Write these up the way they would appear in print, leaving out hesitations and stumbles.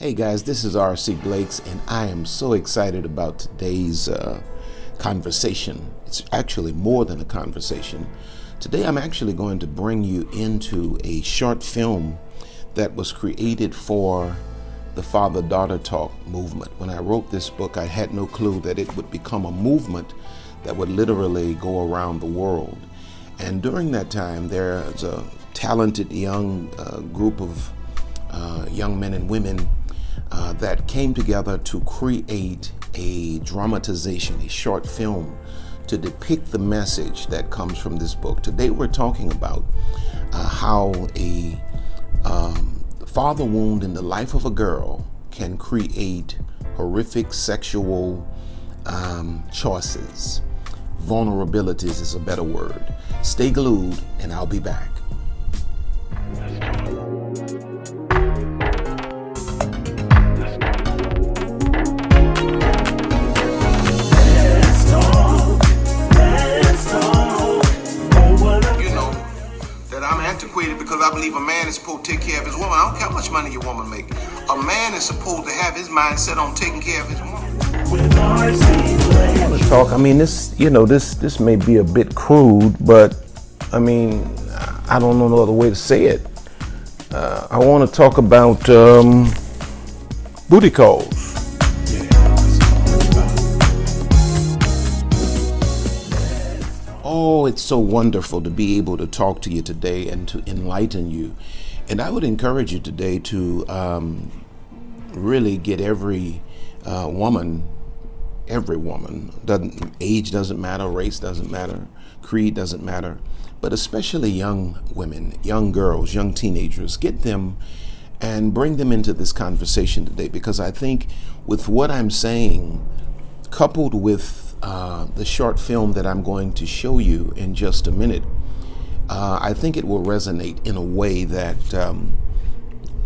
Hey guys, this is R.C. Blakes, and I am so excited about today's conversation. It's actually more than a conversation. Today I'm actually going to bring you into a short film that was created for the father-daughter talk movement. When I wrote this book, I had no clue that it would become a movement that would literally go around the world. And during that time, there's a talented young group of young men and women that came together to create a dramatization, a short film to depict the message that comes from this book. Today we're talking about how a father wound in the life of a girl can create horrific sexual choices. Vulnerabilities is a better word. Stay glued and I'll be back. Because I believe a man is supposed to take care of his woman. I don't care how much money your woman make. A man is supposed to have his mind set on taking care of his woman. Talk. I mean, this may be a bit crude, but I mean, I don't know no other way to say it. I want to talk about booty calls. Oh, it's so wonderful to be able to talk to you today and to enlighten you. And I would encourage you today to really get every woman, age doesn't matter, race doesn't matter, creed doesn't matter, but especially young women, young girls, young teenagers, get them and bring them into this conversation today, because I think with what I'm saying, coupled with the short film that I'm going to show you in just a minute, I think it will resonate in a way that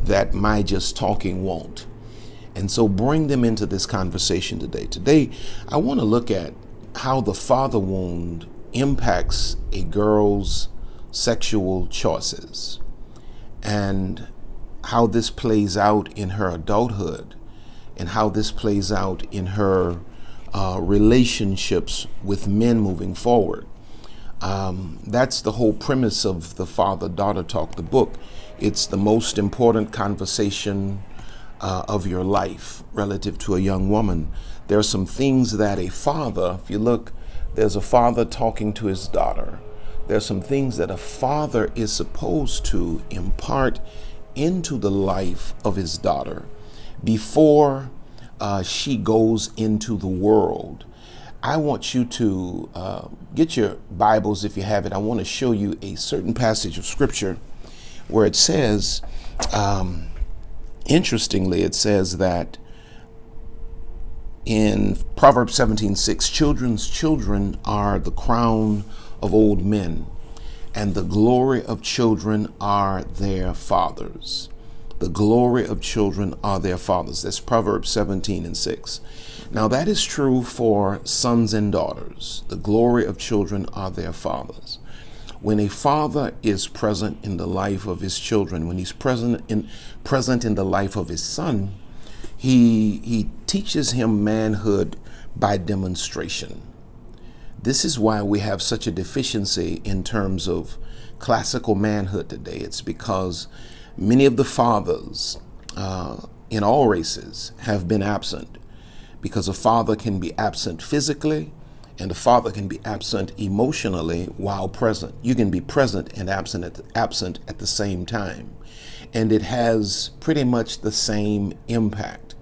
that my just talking won't. And so bring them into this conversation today. Today, I want to look at how the father wound impacts a girl's sexual choices and how this plays out in her adulthood and how this plays out in her relationships with men moving forward. That's the whole premise of the father-daughter talk, the book. It's the most important conversation of your life relative to a young woman. There are some things that a father, if you look, there's a father talking to his daughter. There's some things that a father is supposed to impart into the life of his daughter before she goes into the world. I want you to get your Bibles if you have it. I want to show you a certain passage of scripture where it says, interestingly, it says that in Proverbs 17:6, children's children are the crown of old men, and the glory of children are their fathers. The glory of children are their fathers. That's Proverbs 17:6. Now that is true for sons and daughters. The glory of children are their fathers. When a father is present in the life of his children, when he's present in the life of his son, he teaches him manhood by demonstration. This is why we have such a deficiency in terms of classical manhood today. It's because many of the fathers in all races have been absent, because a father can be absent physically and a father can be absent emotionally while present. You can be present and absent at the same time, and it has pretty much the same impact.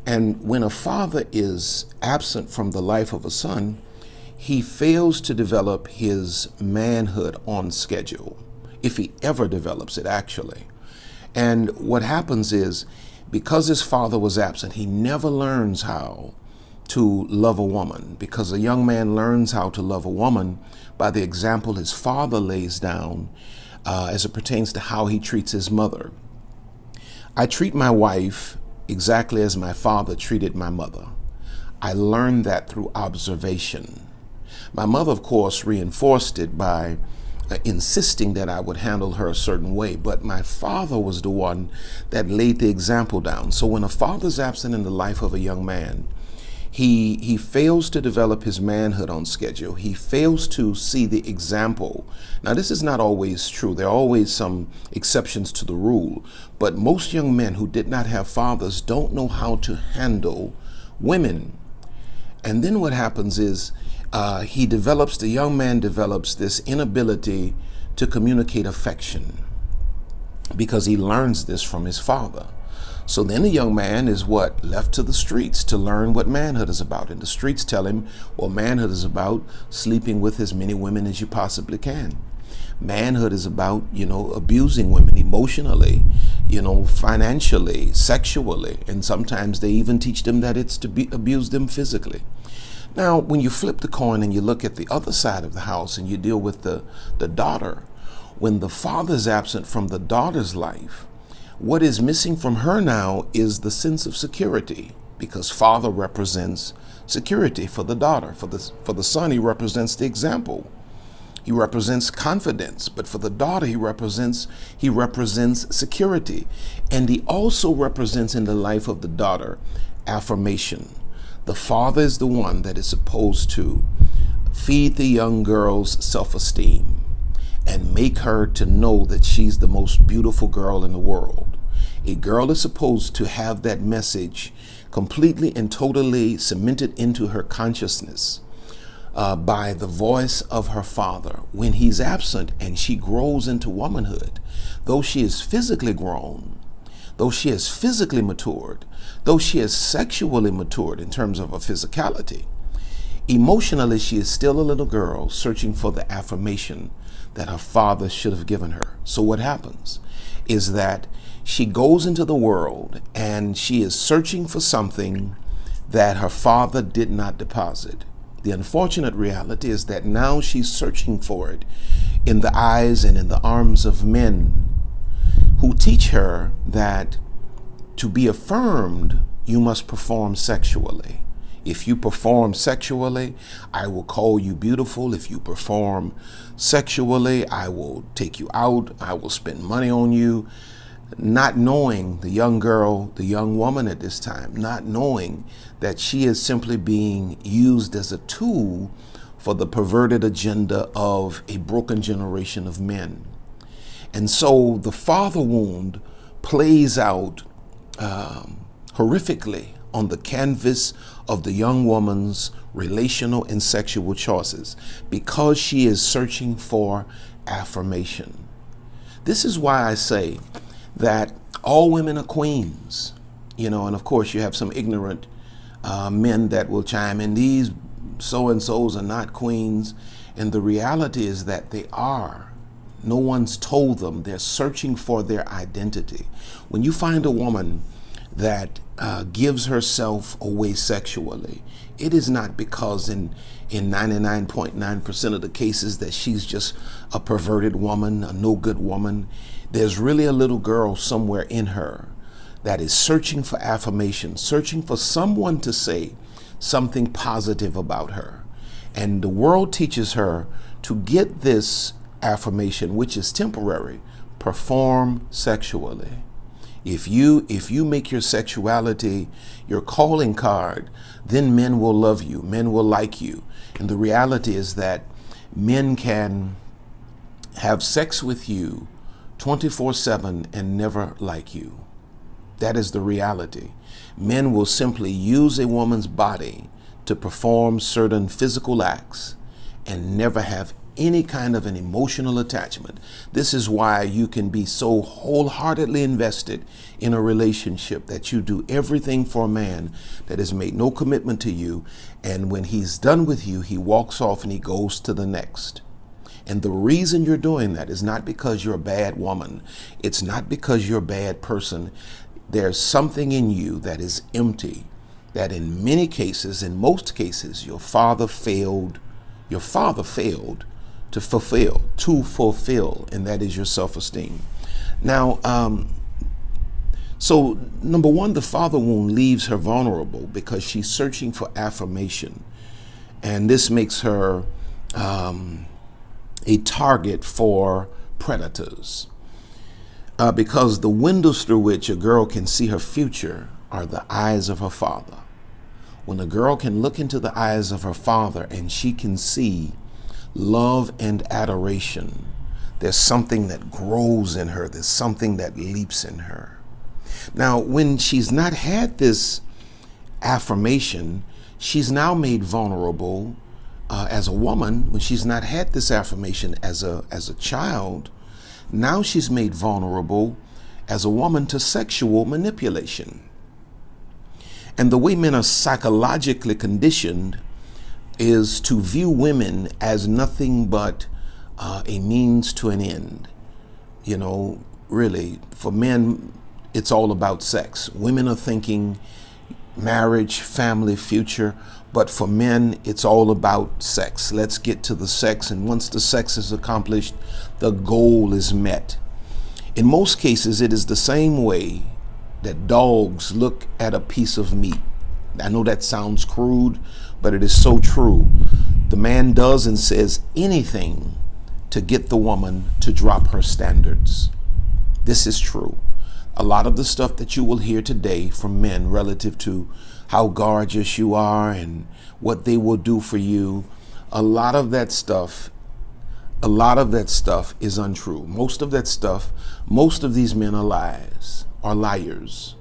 And when a father is absent from the life of a son, he fails to develop his manhood on schedule, if he ever develops it, actually. And what happens is, because his father was absent, he never learns how to love a woman, because a young man learns how to love a woman by the example his father lays down as it pertains to how he treats his mother. I treat my wife exactly as my father treated my mother. I learned that through observation. My mother, of course, reinforced it by insisting that I would handle her a certain way, but my father was the one that laid the example down. So when a father's absent in the life of a young man, he fails to develop his manhood on schedule. He fails to see the example. Now, this is not always true. There are always some exceptions to the rule, but most young men who did not have fathers don't know how to handle women. And then what happens is the young man develops this inability to communicate affection because he learns this from his father. So then the young man is left to the streets to learn what manhood is about. And the streets tell him, well, manhood is about sleeping with as many women as you possibly can. Manhood is about, abusing women emotionally, financially, sexually. And sometimes they even teach them that it's to abuse them physically. Now, when you flip the coin and you look at the other side of the house and you deal with the daughter, when the father is absent from the daughter's life, what is missing from her now is the sense of security, because father represents security for the daughter. For the son, he represents the example. He represents confidence, but for the daughter, he represents security. And he also represents in the life of the daughter affirmation. The father is the one that is supposed to feed the young girl's self-esteem and make her to know that she's the most beautiful girl in the world. A girl is supposed to have that message completely and totally cemented into her consciousness by the voice of her father. When he's absent and she grows into womanhood, though she is physically grown, though she is physically matured, though she is sexually matured in terms of her physicality, emotionally she is still a little girl searching for the affirmation that her father should have given her. So what happens is that she goes into the world and she is searching for something that her father did not deposit. The unfortunate reality is that now she's searching for it in the eyes and in the arms of men who teach her that to be affirmed, you must perform sexually. If you perform sexually, I will call you beautiful. If you perform sexually, I will take you out. I will spend money on you. Not knowing the young girl, the young woman at this time, not knowing that she is simply being used as a tool for the perverted agenda of a broken generation of men. And so the father wound plays out horrifically on the canvas of the young woman's relational and sexual choices because she is searching for affirmation. This is why I say that all women are queens, and of course you have some ignorant men that will chime in, these so-and-sos are not queens. And the reality is that they are. No one's told them. They're searching for their identity. When you find a woman that gives herself away sexually, it is not because in 99.9% of the cases that she's just a perverted woman, a no good woman. There's really a little girl somewhere in her that is searching for affirmation, searching for someone to say something positive about her. And the world teaches her to get this affirmation, which is temporary, perform sexually. If you make your sexuality your calling card, then men will love you, men will like you. And the reality is that men can have sex with you 24/7 and never like you. That is the reality. Men will simply use a woman's body to perform certain physical acts and never have any kind of an emotional attachment. This is why you can be so wholeheartedly invested in a relationship that you do everything for a man that has made no commitment to you. And when he's done with you, he walks off and he goes to the next. And the reason you're doing that is not because you're a bad woman. It's not because you're a bad person. There's something in you that is empty, that in many cases, in most cases, your father failed to fulfill, and that is your self-esteem. Now, so number one, the father wound leaves her vulnerable because she's searching for affirmation. And this makes her a target for predators. Because the windows through which a girl can see her future are the eyes of her father. When a girl can look into the eyes of her father and she can see love and adoration, there's something that grows in her. There's something that leaps in her. Now, when she's not had this affirmation, she's now made vulnerable as a woman. When she's not had this affirmation as a child, now she's made vulnerable as a woman to sexual manipulation. And the way men are psychologically conditioned is to view women as nothing but a means to an end. You know, really, for men, it's all about sex. Women are thinking marriage, family, future. But for men, it's all about sex. Let's get to the sex. And once the sex is accomplished, the goal is met. In most cases, it is the same way that dogs look at a piece of meat. I know that sounds crude, but it is so true. The man does and says anything to get the woman to drop her standards. This is true. A lot of the stuff that you will hear today from men relative to how gorgeous you are and what they will do for you, a lot of that stuff is untrue. Most of these men are liars.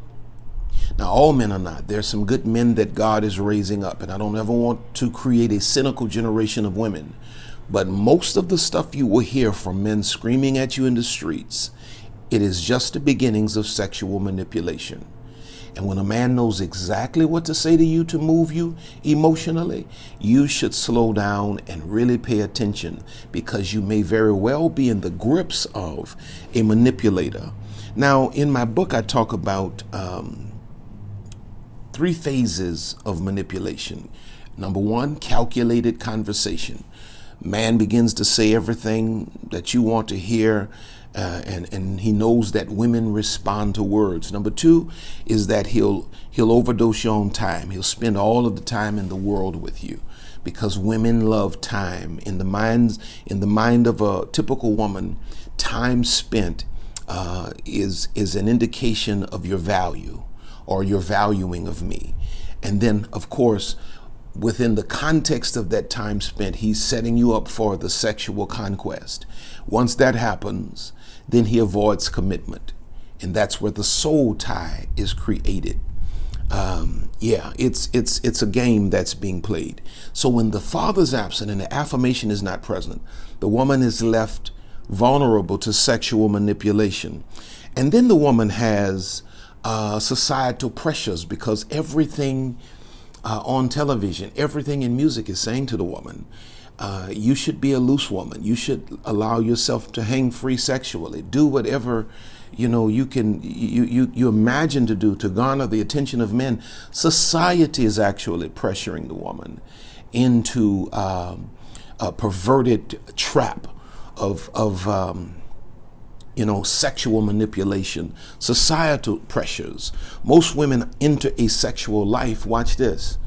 Now, all men are not. There's some good men that God is raising up, and I don't ever want to create a cynical generation of women. But most of the stuff you will hear from men screaming at you in the streets, it is just the beginnings of sexual manipulation. And when a man knows exactly what to say to you to move you emotionally, you should slow down and really pay attention, because you may very well be in the grips of a manipulator. Now, in my book, I talk about 3 phases of manipulation. Number 1, calculated conversation. Man begins to say everything that you want to hear, and he knows that women respond to words. Number 2 is that he'll overdose you on time. He'll spend all of the time in the world with you, because women love time. In the mind of a typical woman, time spent is an indication of your value or your valuing of me. And then, of course, within the context of that time spent, he's setting you up for the sexual conquest. Once that happens, then he avoids commitment. And that's where the soul tie is created. It's a game that's being played. So when the father's absent and the affirmation is not present, the woman is left vulnerable to sexual manipulation. And then the woman has societal pressures, because everything on television, everything in music is saying to the woman, you should be a loose woman. You should allow yourself to hang free sexually. Do whatever you imagine to do to garner the attention of men. Society is actually pressuring the woman into a perverted trap of sexual manipulation, societal pressures. Most women enter a sexual life, watch this,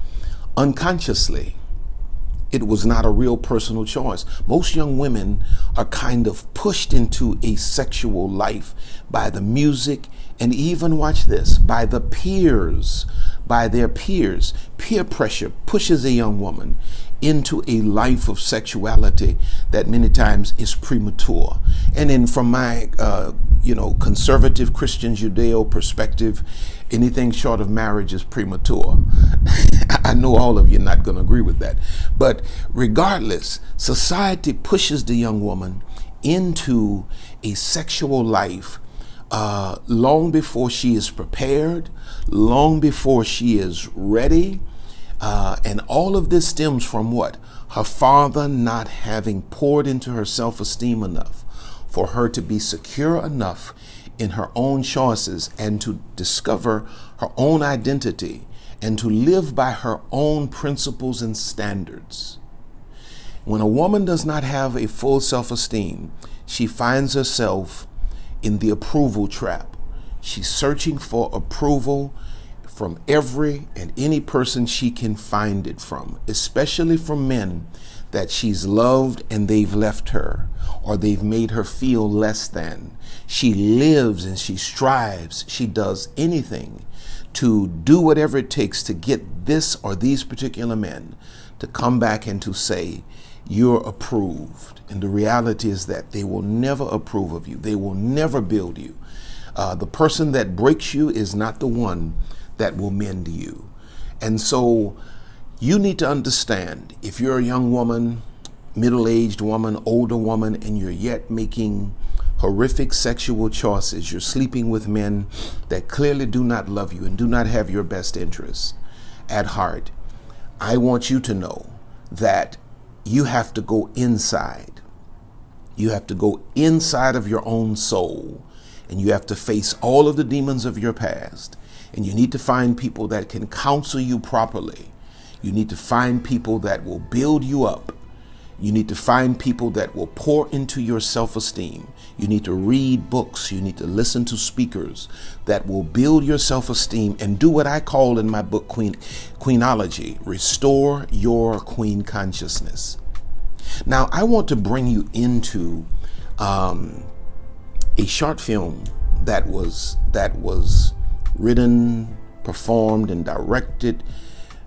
unconsciously. It was not a real personal choice. Most young women are kind of pushed into a sexual life by the music, and even, watch this, by their peers. Peer pressure pushes a young woman into a life of sexuality that many times is premature. And then from my conservative Christian Judeo perspective, anything short of marriage is premature. I know all of you are not going to agree with that. But regardless, society pushes the young woman into a sexual life long before she is prepared, long before she is ready. And all of this stems from what? Her father not having poured into her self-esteem enough for her to be secure enough in her own choices and to discover her own identity and to live by her own principles and standards. When a woman does not have a full self-esteem, she finds herself in the approval trap. She's searching for approval from every and any person she can find it from, especially from men that she's loved and they've left her, or they've made her feel less than. She lives and she strives. She does anything to do whatever it takes to get this or these particular men to come back and to say, you're approved. And the reality is that they will never approve of you. They will never build you. The person that breaks you is not the one that will mend you. And so you need to understand, if you're a young woman, middle-aged woman, older woman, and you're yet making horrific sexual choices, you're sleeping with men that clearly do not love you and do not have your best interests at heart, I want you to know that you have to go inside. You have to go inside of your own soul, and you have to face all of the demons of your past. And you need to find people that can counsel you properly. You need to find people that will build you up. You need to find people that will pour into your self-esteem. You need to read books. You need to listen to speakers that will build your self-esteem and do what I call in my book, QUEENOLOGY, restore your queen consciousness. Now, I want to bring you into a short film that was written, performed, and directed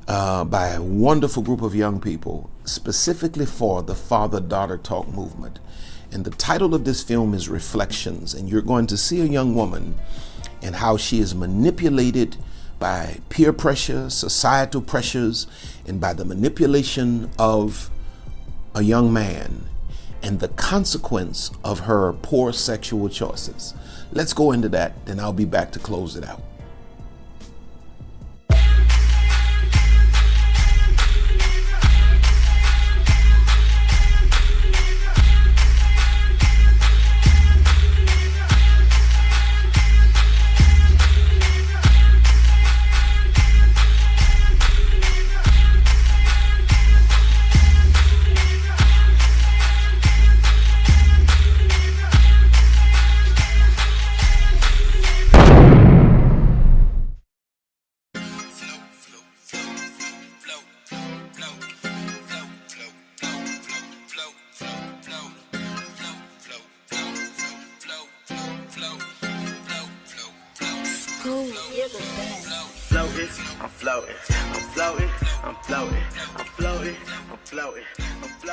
by a wonderful group of young people, specifically for the father-daughter talk movement. And the title of this film is Reflections. And you're going to see a young woman and how she is manipulated by peer pressure, societal pressures, and by the manipulation of a young man, and the consequence of her poor sexual choices. Let's go into that, then I'll be back to close it out.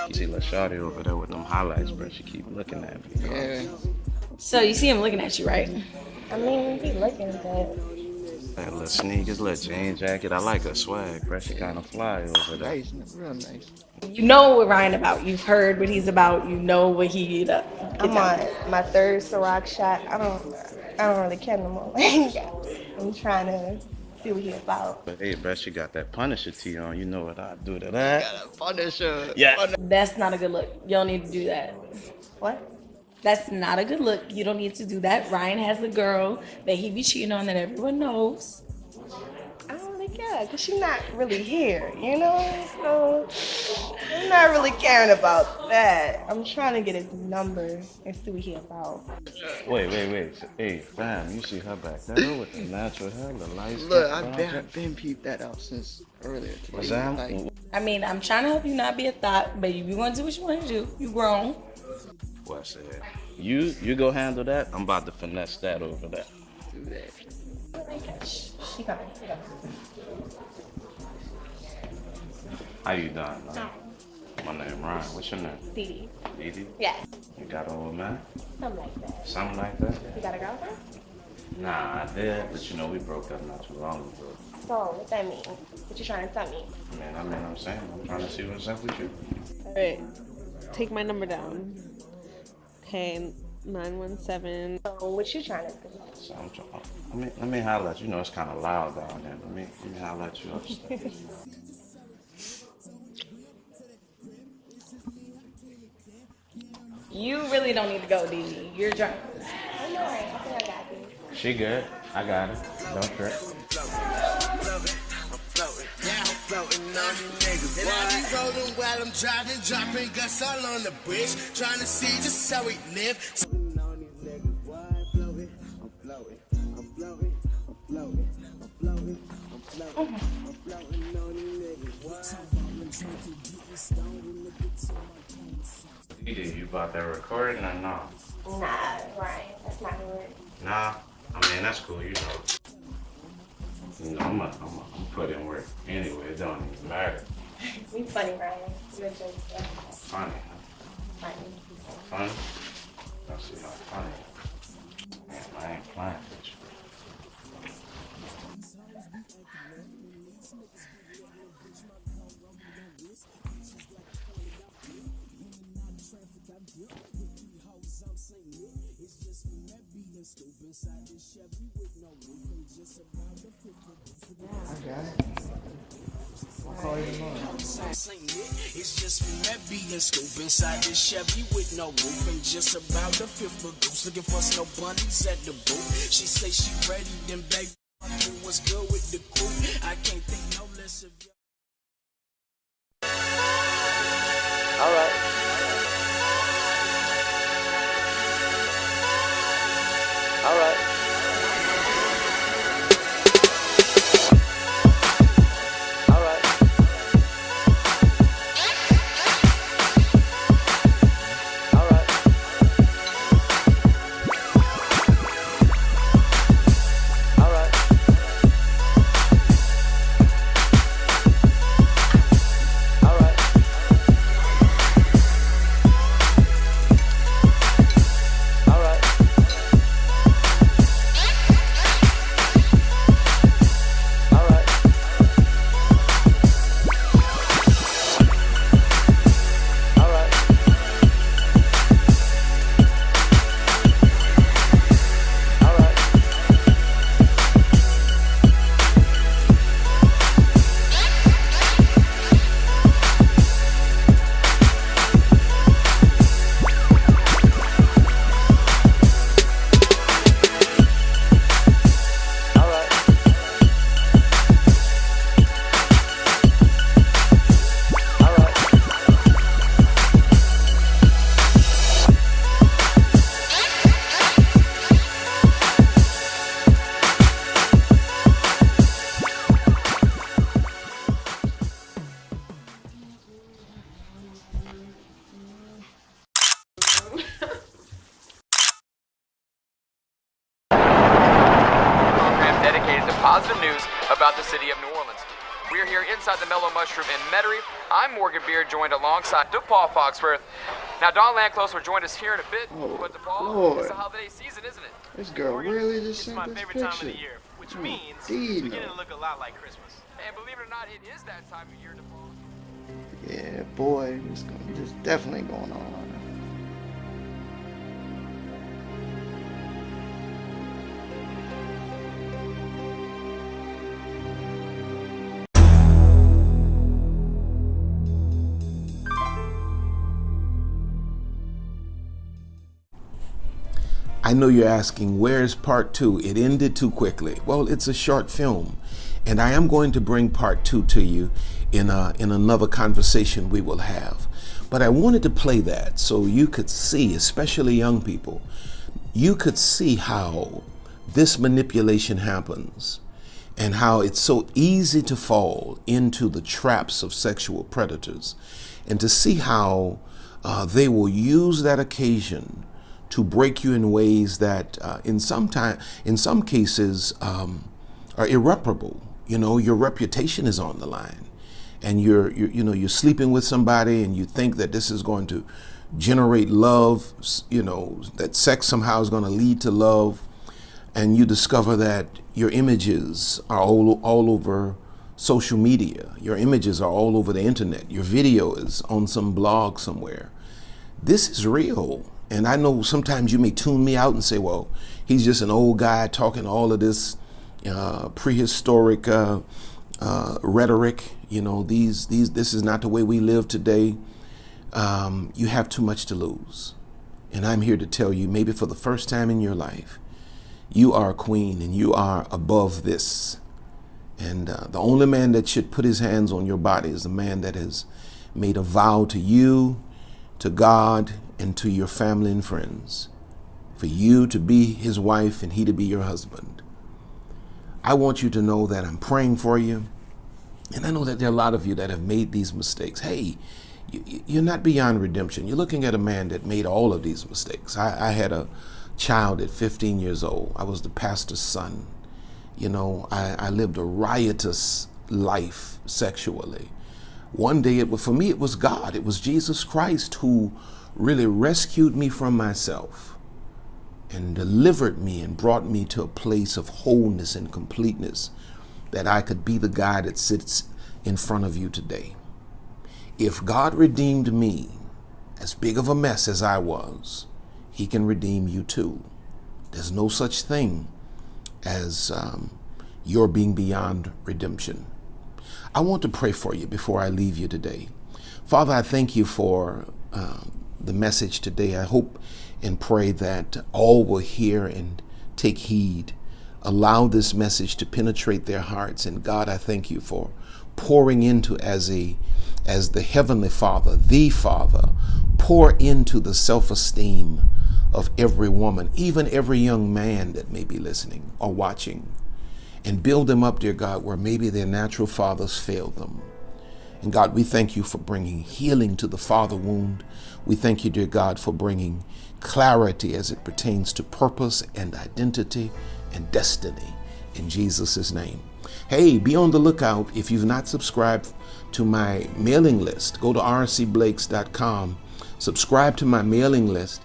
You see La Shawty over there with them highlights, bro. She keep looking at me. Yeah. So you see him looking at you, right? I mean, he looking good. That little sneakers, little jean jacket. I like her swag, bro. She kind of fly over there. Nice, real nice. You know what Ryan about. You've heard what he's about. You know what he get I'm down. on my third Ciroc shot. I don't really care no more. I'm trying to see what he about. But hey, bro, she got that Punisher tee on. You know what I do to that? Got a Punisher. Yeah. That's not a good look. You don't need to do that. What? That's not a good look. You don't need to do that. Ryan has a girl that he be cheating on that everyone knows. I don't really care, because she's not really here, you know? So I'm not really caring about that. I'm trying to get his number and see what he about. Wait. Hey, fam, you see her back there with the natural hair, the lights? Look, I've been peeped that out since earlier today. What's that? Like, I mean, I'm trying to help you not be a thought, but if you want to do what you want to do, you grown. What's it? You go handle that. I'm about to finesse that over there. do that. She coming. How you doing, man? My name Ryan. What's your name? Dee Dee. Dee? Yes. You got an old man? Something like that. Something like that? You got a girlfriend? Nah, I did, but you know we broke up not too long ago. So, what that mean? What you trying to tell me? I'm saying, I'm trying to see what's up with you. Alright, take my number down. Okay, 917. So, what you trying to do? So I'm trying. Let me holler at you. You know it's kind of loud down there. Let me holler at you upstairs. You really don't need to go, Dee Dee. You're drunk. I'm alright. I think I got you. She good. I got her. Don't trip. And I be rolling while I'm driving, dropping guts all on the bridge, trying to see just how we live. You about that recording or no? Nah, Ryan, that's not good. Nah, I mean, that's cool, you know. I'm put in work anyway, it don't even matter. We funny, Ryan. You're just Funny, huh? funny. Funny? Let's see how funny. Man, I ain't playing with you. I got it. I'll call you tomorrow. It's just me, that being scoop inside this Chevy with no roof and just about the fifth of goose. Looking for snow bunnies at the booth. She say she ready, then baby, what's good with the crew? I can't think no less of you. All right. All right. Positive news about the city of New Orleans. We are here inside the Mellow Mushroom in Metairie. I'm Morgan Beard, joined alongside DePaul Foxworth. Now, Don Landclose will join us here in a bit, but DePaul, Lord. it's the holiday season, isn't it? This girl really just It's sent my this favorite picture. time of the year, which means Dino. it's beginning to look a lot like Christmas. And believe it or not, it is that time of year, DePaul. Yeah, boy, this definitely going on. I know you're asking, where's part two? It ended too quickly. Well, it's a short film, and I am going to bring part two to you in another conversation we will have. But I wanted to play that so you could see, especially young people, you could see how this manipulation happens and how it's so easy to fall into the traps of sexual predators, and to see how they will use that occasion to break you in ways that in some cases are irreparable. You know, your reputation is on the line, and you're sleeping with somebody and you think that this is going to generate love, you know, that sex somehow is going to lead to love, and you discover that your images are all over social media. Your images are all over the internet. Your video is on some blog somewhere. This is real. And I know sometimes you may tune me out and say, well, he's just an old guy talking all of this prehistoric rhetoric. You know, this is not the way we live today. You have too much to lose. And I'm here to tell you, maybe for the first time in your life, you are a queen and you are above this. And the only man that should put his hands on your body is the man that has made a vow to you, to God, and to your family and friends, for you to be his wife and he to be your husband. I want you to know that I'm praying for you. And I know that there are a lot of you that have made these mistakes. Hey, you're not beyond redemption. You're looking at a man that made all of these mistakes. I had a child at 15 years old. I was the pastor's son. You know, I lived a riotous life sexually. One day, for me, it was God. It was Jesus Christ who really rescued me from myself and delivered me and brought me to a place of wholeness and completeness that I could be the guy that sits in front of you today. If God redeemed me, as big of a mess as I was, he can redeem you too. There's no such thing as your being beyond redemption. I want to pray for you before I leave you today. Father, I thank you for the message today. I hope and pray that all will hear and take heed. Allow this message to penetrate their hearts. And God, I thank you for pouring into as the Heavenly Father, the Father, pour into the self-esteem of every woman, even every young man that may be listening or watching, and build them up, dear God, where maybe their natural fathers failed them. And God, we thank you for bringing healing to the father wound. We thank you, dear God, for bringing clarity as it pertains to purpose and identity and destiny in Jesus' name. Hey, be on the lookout. If you've not subscribed to my mailing list, go to rcblakes.com, subscribe to my mailing list,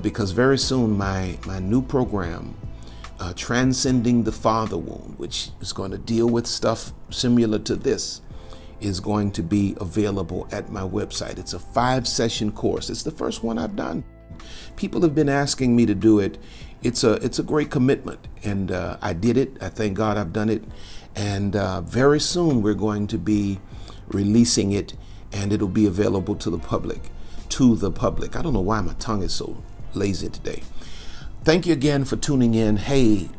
because very soon my new program, Transcending the Father Wound, which is going to deal with stuff similar to this, is going to be available at my website. It's a 5-session course. It's the first one I've done. People have been asking me to do it. It's a great commitment, and I did it. I thank God I've done it. And very soon we're going to be releasing it, and it'll be available to the public. I don't know why my tongue is so lazy today. Thank you again for tuning in. Hey,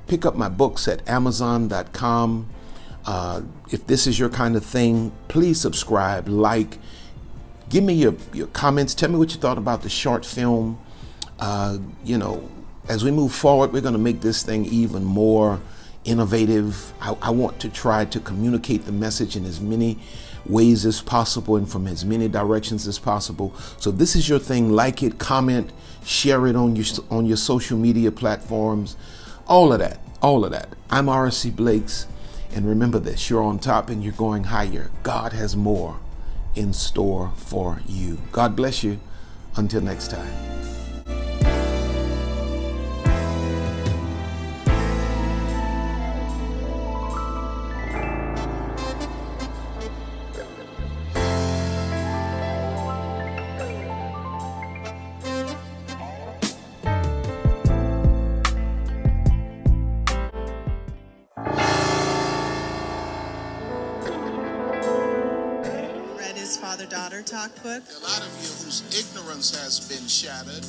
pick up my books at Amazon.com. If this is your kind of thing, please subscribe, like, give me your comments. Tell me what you thought about the short film. As we move forward, we're going to make this thing even more innovative. I want to try to communicate the message in as many ways as possible and from as many directions as possible. So if this is your thing, like it, comment, share it on your social media platforms, all of that. I'm R.C. Blakes, and remember this, you're on top and you're going higher. God has more in store for you. God bless you. Until next time. Father-daughter talk book. A lot of you whose ignorance has been shattered.